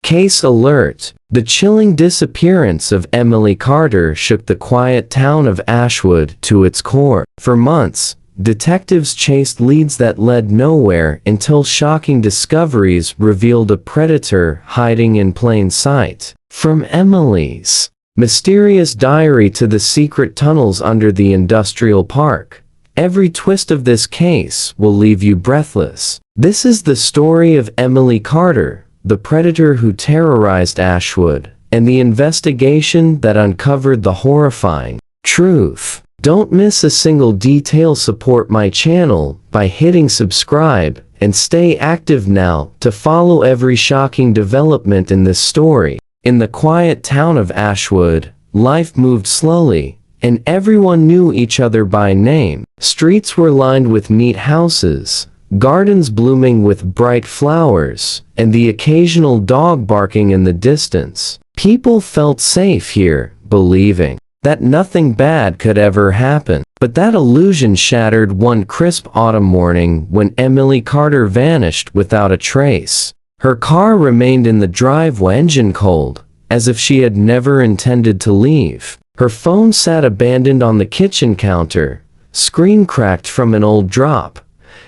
Case alert! The chilling disappearance of Emily Carter shook the quiet town of Ashwood to its core. For months, detectives chased leads that led nowhere until shocking discoveries revealed a predator hiding in plain sight. From Emily's mysterious diary to the secret tunnels under the industrial park, every twist of this case will leave you breathless. This is the story of Emily Carter, the predator who terrorized Ashwood, and the investigation that uncovered the horrifying truth. Don't miss a single detail. Support my channel by hitting subscribe and stay active now to follow every shocking development in this story. In the quiet town of Ashwood, life moved slowly, and everyone knew each other by name. Streets were lined with neat houses, gardens blooming with bright flowers, and the occasional dog barking in the distance. People felt safe here, believing that nothing bad could ever happen. But that illusion shattered one crisp autumn morning when Emily Carter vanished without a trace. Her car remained in the driveway, engine cold, as if she had never intended to leave. Her phone sat abandoned on the kitchen counter, screen cracked from an old drop,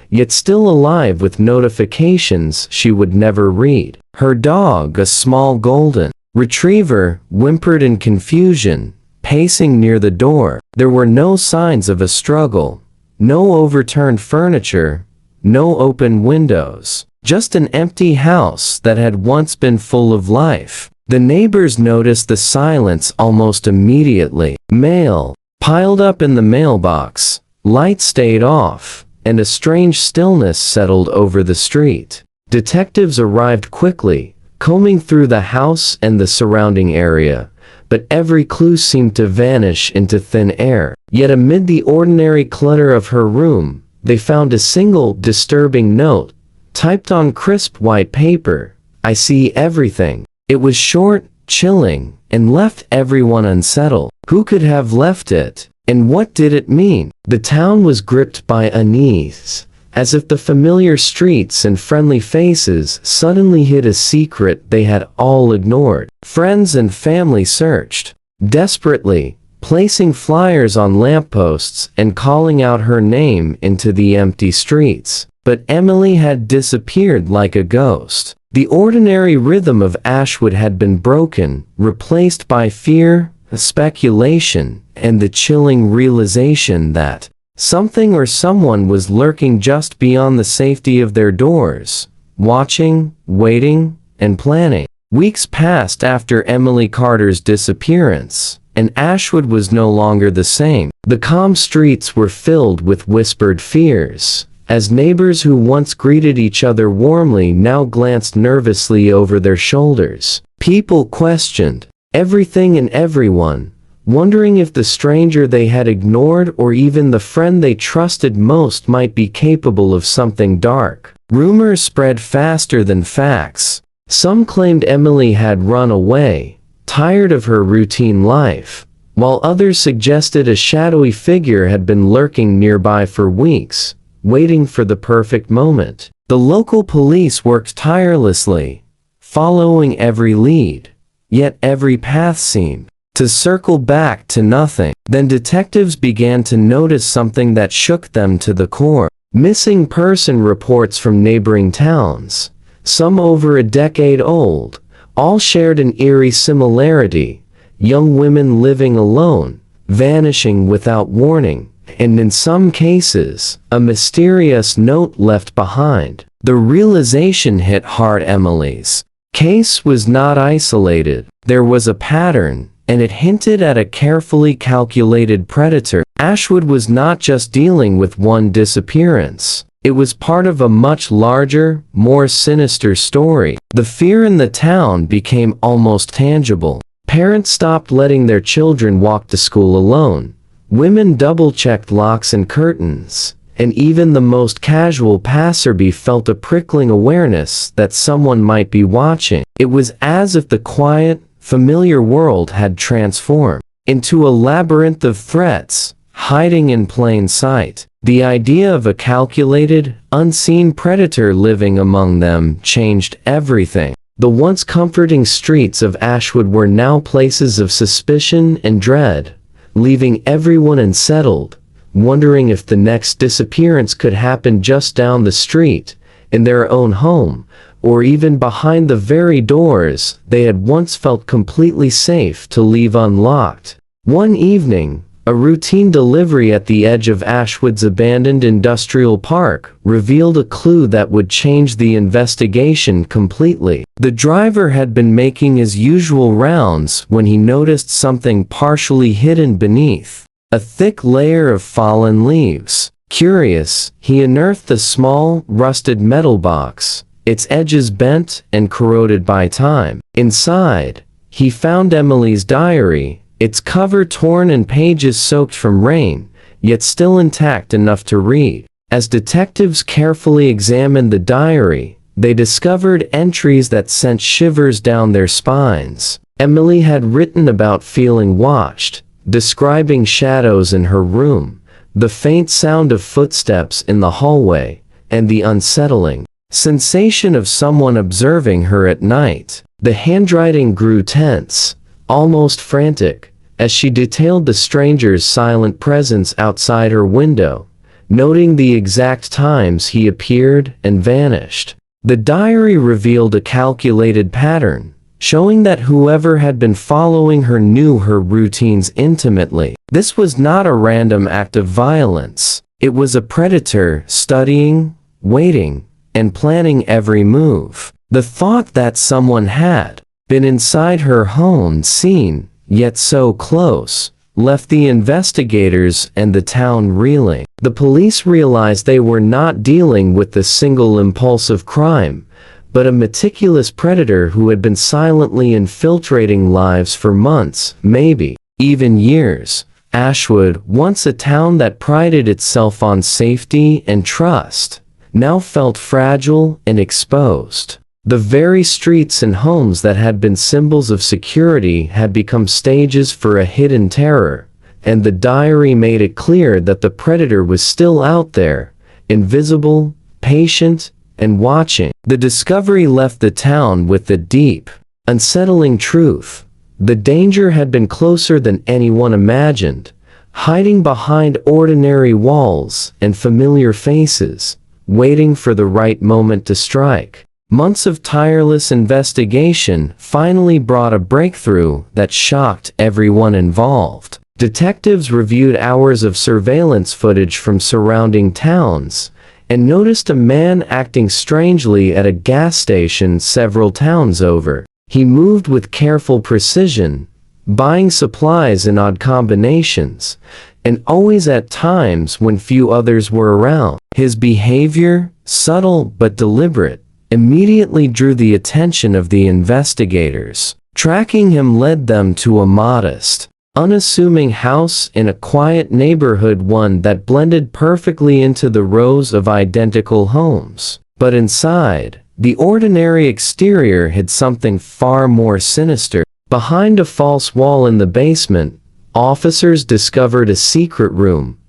yet still alive with notifications she would never read. Her dog, a small golden retriever, whimpered in confusion, pacing near the door. There were no signs of a struggle, no overturned furniture, no open windows, just an empty house that had once been full of life. The neighbors noticed the silence almost immediately. Mail piled up in the mailbox, lights stayed off, and a strange stillness settled over the street. Detectives arrived quickly, combing through the house and the surrounding area, but every clue seemed to vanish into thin air. Yet amid the ordinary clutter of her room, they found a single disturbing note, typed on crisp white paper. "I see everything." It was short, chilling, and left everyone unsettled. Who could have left it? And what did it mean? The town was gripped by unease, as if the familiar streets and friendly faces suddenly hid a secret they had all ignored. Friends and family searched desperately, placing flyers on lampposts and calling out her name into the empty streets. But Emily had disappeared like a ghost. The ordinary rhythm of Ashwood had been broken, replaced by fear, speculation, and the chilling realization that something or someone was lurking just beyond the safety of their doors, watching, waiting, and planning. Weeks passed after Emily Carter's disappearance, and Ashwood was no longer the same. The calm streets were filled with whispered fears, as neighbors who once greeted each other warmly now glanced nervously over their shoulders. People questioned everything and everyone, wondering if the stranger they had ignored or even the friend they trusted most might be capable of something dark. Rumors spread faster than facts. Some claimed Emily had run away, tired of her routine life, while others suggested a shadowy figure had been lurking nearby for weeks, waiting for the perfect moment. The local police worked tirelessly, following every lead, yet every path seemed to circle back to nothing. Then detectives began to notice something that shook them to the core. Missing person reports from neighboring towns, some over a decade old, all shared an eerie similarity: young women living alone, vanishing without warning, and in some cases, a mysterious note left behind. The realization hit hard. Emily's case was not isolated. There was a pattern, and it hinted at a carefully calculated predator. Ashwood was not just dealing with one disappearance. It was part of a much larger, more sinister story. The fear in the town became almost tangible. Parents stopped letting their children walk to school alone. Women double-checked locks and curtains, and even the most casual passerby felt a prickling awareness that someone might be watching. It was as if the quiet, familiar world had transformed into a labyrinth of threats, hiding in plain sight. The idea of a calculated, unseen predator living among them changed everything. The once comforting streets of Ashwood were now places of suspicion and dread, leaving everyone unsettled, wondering if the next disappearance could happen just down the street, in their own home, or even behind the very doors they had once felt completely safe to leave unlocked. One evening, a routine delivery at the edge of Ashwood's abandoned industrial park revealed a clue that would change the investigation completely. The driver had been making his usual rounds when he noticed something partially hidden beneath a thick layer of fallen leaves. Curious, he unearthed a small, rusted metal box, its edges bent and corroded by time. Inside, he found Emily's diary, its cover torn and pages soaked from rain, yet still intact enough to read. As detectives carefully examined the diary, they discovered entries that sent shivers down their spines. Emily had written about feeling watched, describing shadows in her room, the faint sound of footsteps in the hallway, and the unsettling sensation of someone observing her at night. The handwriting grew tense, almost frantic, as she detailed the stranger's silent presence outside her window, noting the exact times he appeared and vanished. The diary revealed a calculated pattern, showing that whoever had been following her knew her routines intimately. This was not a random act of violence. It was a predator studying, waiting, and planning every move. The thought that someone had been inside her home, seen, yet so close, left the investigators and the town reeling. The police realized they were not dealing with a single impulsive crime, but a meticulous predator who had been silently infiltrating lives for months, maybe even years. Ashwood, once a town that prided itself on safety and trust, now felt fragile and exposed. The very streets and homes that had been symbols of security had become stages for a hidden terror, and the diary made it clear that the predator was still out there, invisible, patient, and watching. The discovery left the town with the deep, unsettling truth. The danger had been closer than anyone imagined, hiding behind ordinary walls and familiar faces, waiting for the right moment to strike. Months of tireless investigation finally brought a breakthrough that shocked everyone involved. Detectives reviewed hours of surveillance footage from surrounding towns and noticed a man acting strangely at a gas station several towns over. He moved with careful precision, buying supplies in odd combinations, and always at times when few others were around. His behavior, subtle but deliberate, immediately drew the attention of the investigators. Tracking him led them to a modest, unassuming house in a quiet neighborhood, one that blended perfectly into the rows of identical homes. But inside, the ordinary exterior hid something far more sinister. Behind a false wall in the basement, officers discovered a secret room,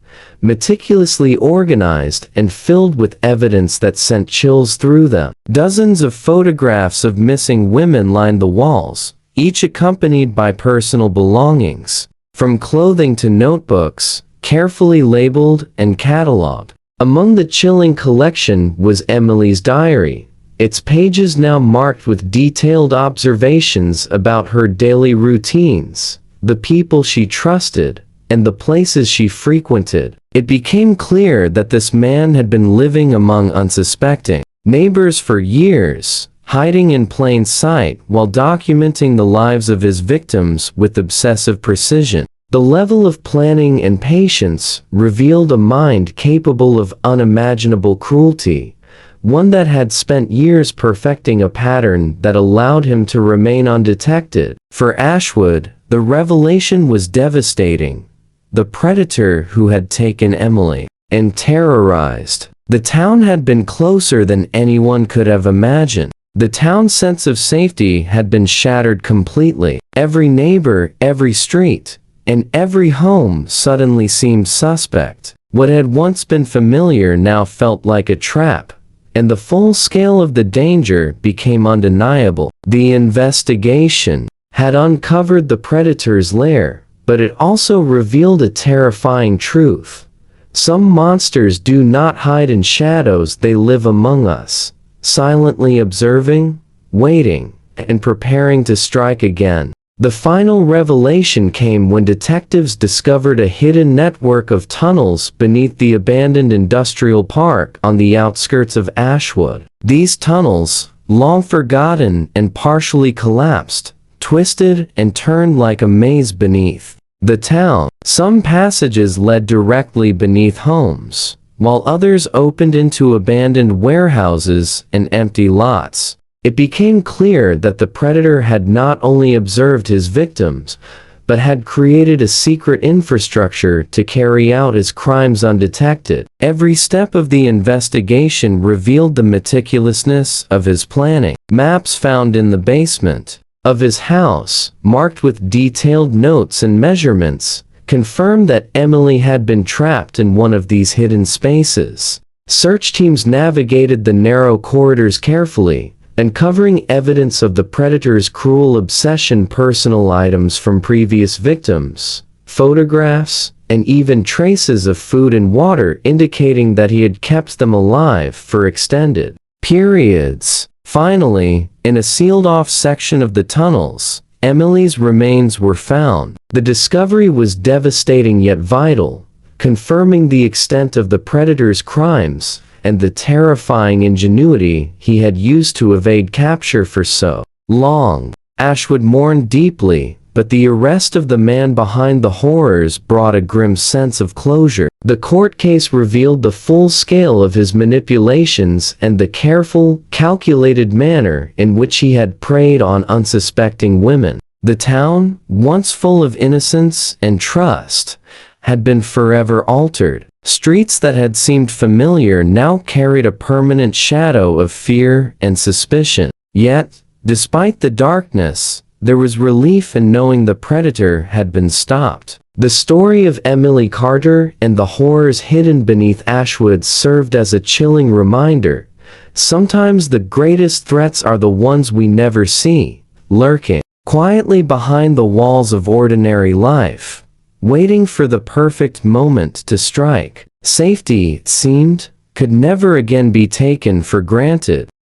meticulously organized and filled with evidence that sent chills through them. Dozens of photographs of missing women lined the walls, each accompanied by personal belongings, from clothing to notebooks, carefully labeled and cataloged. Among the chilling collection was Emily's diary, its pages now marked with detailed observations about her daily routines, the people she trusted, and the places she frequented. It became clear that this man had been living among unsuspecting neighbors for years, hiding in plain sight while documenting the lives of his victims with obsessive precision. The level of planning and patience revealed a mind capable of unimaginable cruelty, one that had spent years perfecting a pattern that allowed him to remain undetected. For Ashwood, the revelation was devastating. The predator who had taken Emily and terrorized the town had been closer than anyone could have imagined. The town's sense of safety had been shattered completely. Every neighbor, every street, and every home suddenly seemed suspect. What had once been familiar now felt like a trap, and the full scale of the danger became undeniable. The investigation had uncovered the predator's lair, but it also revealed a terrifying truth. Some monsters do not hide in shadows, they live among us, silently observing, waiting, and preparing to strike again. The final revelation came when detectives discovered a hidden network of tunnels beneath the abandoned industrial park on the outskirts of Ashwood. These tunnels, long forgotten and partially collapsed, twisted and turned like a maze beneath the town. Some passages led directly beneath homes, while others opened into abandoned warehouses and empty lots. It became clear that the predator had not only observed his victims, but had created a secret infrastructure to carry out his crimes undetected. Every step of the investigation revealed the meticulousness of his planning. Maps found in the basement of his house, marked with detailed notes and measurements, confirmed that Emily had been trapped in one of these hidden spaces. Search teams navigated the narrow corridors carefully, uncovering evidence of the predator's cruel obsession: personal items from previous victims, photographs, and even traces of food and water indicating that he had kept them alive for extended periods. Finally, in a sealed-off section of the tunnels, Emily's remains were found. The discovery was devastating yet vital, confirming the extent of the predator's crimes and the terrifying ingenuity he had used to evade capture for so long. Ashwood mourned deeply, but the arrest of the man behind the horrors brought a grim sense of closure. The court case revealed the full scale of his manipulations and the careful, calculated manner in which he had preyed on unsuspecting women. The town, once full of innocence and trust, had been forever altered. Streets that had seemed familiar now carried a permanent shadow of fear and suspicion. Yet, despite the darkness, there was relief in knowing the predator had been stopped. The story of Emily Carter and the horrors hidden beneath Ashwood served as a chilling reminder. Sometimes the greatest threats are the ones we never see, lurking quietly behind the walls of ordinary life, waiting for the perfect moment to strike. Safety, it seemed, could never again be taken for granted.